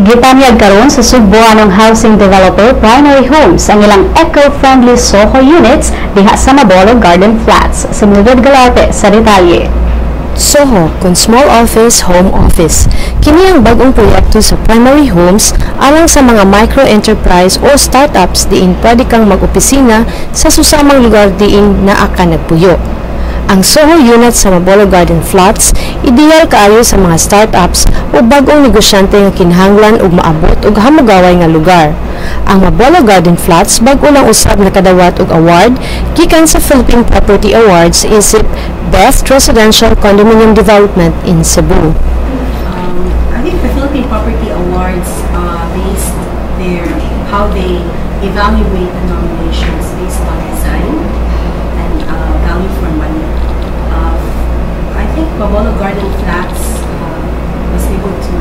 Gitanyag karon sa Subo anong housing developer Primary Homes ang ilang eco-friendly Soho units diha sa Mabolog Garden Flats. Si Mildred Galarte sa detalye. Soho kun small office, home office. Kini ang bagong proyekto sa Primary Homes alang sa mga micro-enterprise o startups diin pwede kang mag-opisina sa susamang lugar diin naa ka nagpuyo. Ang Soho unit sa Mabolog Garden Flats ideal kaayo sa mga startups o bagong negosyante nga kinahanglan og maabot og hamugaway nga lugar. Ang Mabolog Garden Flats bag-o lang usab nakadawat og award gikan sa Philippine Property Awards isip Best Residential Condominium Development in Cebu. I think the Philippine Property Awards based how they evaluate the nominations based on design and value for money. I think Mabolog Garden Flats was able to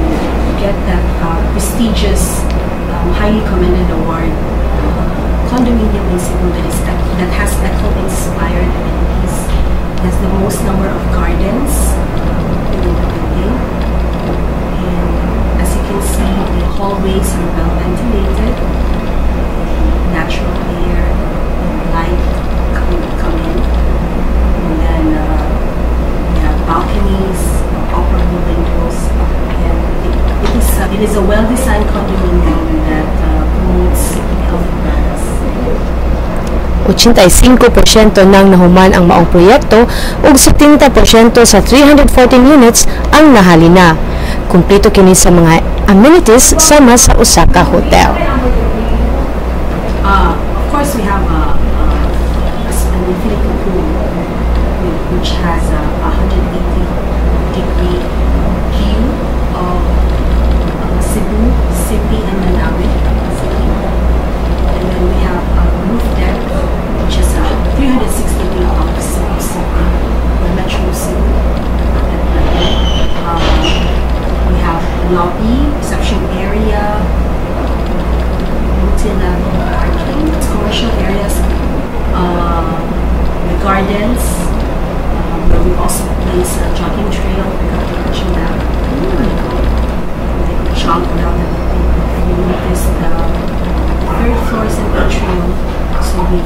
get that prestigious, highly commended award, condominium in Cebu that has eco-inspired amenities, has the most number of gardens in the building, and as you can see, the hallways are well ventilated, natural air and light come in, and then we have balconies, operable windows, and it is a well-designed condominium that promotes healthy plans. 85% nang nahuman ang maong proyekto ug 70% sa 314 units ang nahalina. Kumpleto kini sa mga amenities sama sa usa ka hotel. Of course, we have an infinity pool which has a 180-degree view of Cebu City and Manawag City. And then we have a roof deck which is a 360 view of Cebu City or Metro Cebu. We have lobby, reception area, multi-level parking, commercial areas, the gardens, where we also place a jogging trail. We got to mention that. They jog around the building. And you notice the third floor is an atrium, so we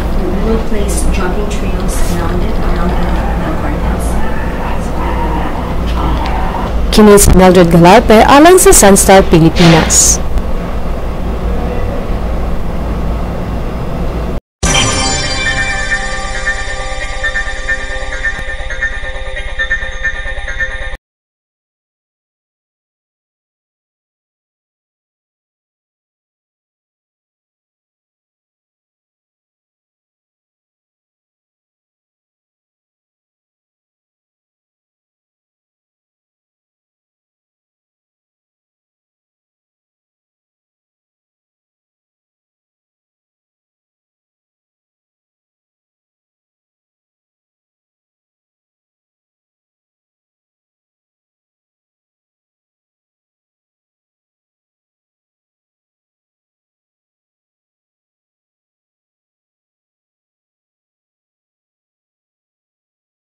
will place jogging trails around it, around the gardens. Kini si Mildred Galarte alang sa Sunstar Pilipinas.